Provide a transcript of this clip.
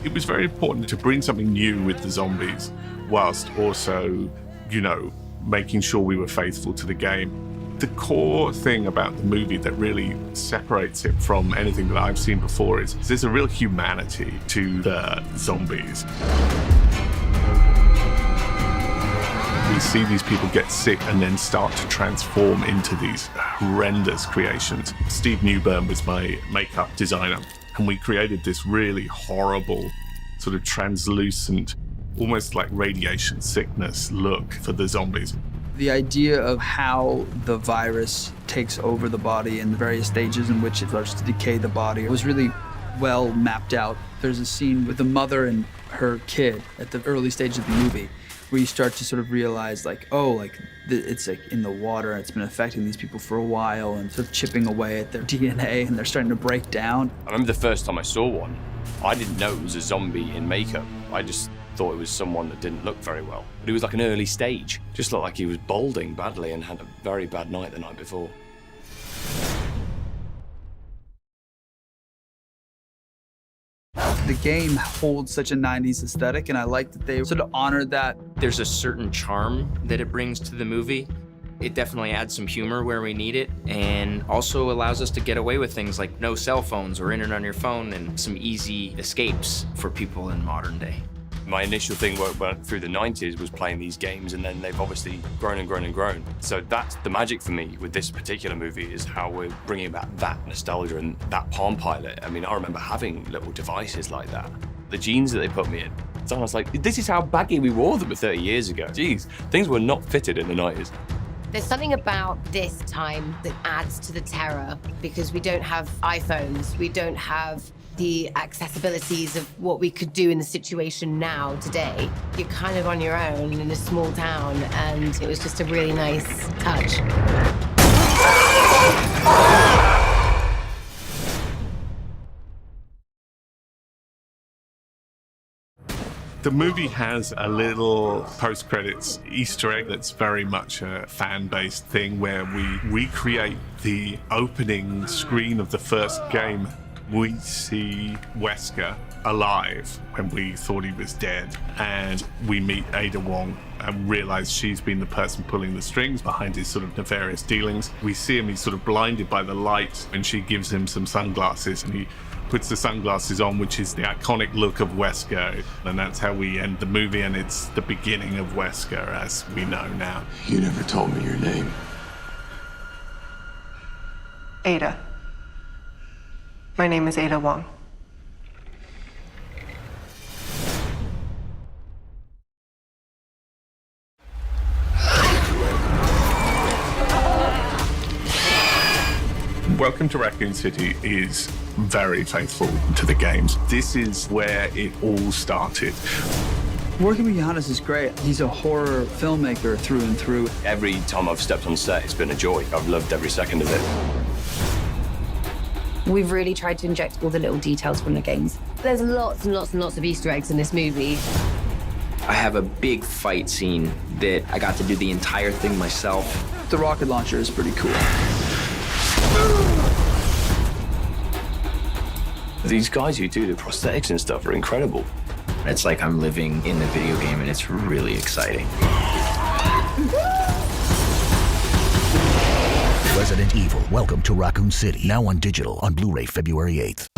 It was very important to bring something new with the zombies, whilst also, making sure we were faithful to the game. The core thing about the movie that really separates it from anything that I've seen before is there's a real humanity to the zombies. We see these people get sick and then start to transform into these horrendous creations. Steve Newburn was my makeup designer, and we created this really horrible, sort of translucent, almost like radiation sickness look for the zombies. The idea of how the virus takes over the body and the various stages in which it starts to decay the body was really well mapped out. There's a scene with the mother and her kid at the early stage of the movie where you start to sort of realize it's like in the water and it's been affecting these people for a while and sort of chipping away at their DNA and they're starting to break down. I remember the first time I saw one, I didn't know it was a zombie in makeup. I just thought it was someone that didn't look very well. But it was like an early stage. Just looked like he was balding badly and had a very bad night the night before. The game holds such a 90s aesthetic, and I like that they sort of honored that. There's a certain charm that it brings to the movie. It definitely adds some humor where we need it, and also allows us to get away with things like no cell phones or internet on your phone and some easy escapes for people in modern day. My initial thing went through the 90s was playing these games, and then they've obviously grown and grown and grown. So that's the magic for me with this particular movie, is how we're bringing back that nostalgia and that Palm Pilot. I mean, I remember having little devices like that. The jeans that they put me in, it's almost like, this is how baggy we wore them 30 years ago. Jeez, things were not fitted in the 90s. There's something about this time that adds to the terror because we don't have iPhones, we don't have the accessibilities of what we could do in the situation now, today. You're kind of on your own in a small town, and it was just a really nice touch. The movie has a little post-credits Easter egg that's very much a fan-based thing where we recreate the opening screen of the first game. We see Wesker alive when we thought he was dead, and we meet Ada Wong and realize she's been the person pulling the strings behind his sort of nefarious dealings. We see him, he's sort of blinded by the light, and she gives him some sunglasses, and he puts the sunglasses on, which is the iconic look of Wesker, and that's how we end the movie, and it's the beginning of Wesker as we know now. You never told me your name. Ada. My name is Ada Wong. Welcome to Raccoon City is very faithful to the games. This is where it all started. Working with Johannes is great. He's a horror filmmaker through and through. Every time I've stepped on set, it's been a joy. I've loved every second of it. We've really tried to inject all the little details from the games. There's lots and lots and lots of Easter eggs in this movie. I have a big fight scene that I got to do the entire thing myself. The rocket launcher is pretty cool. These guys who do the prosthetics and stuff are incredible. It's like I'm living in the video game, and it's really exciting. Resident Evil, Welcome to Raccoon City. Now on digital on Blu-ray February 8th.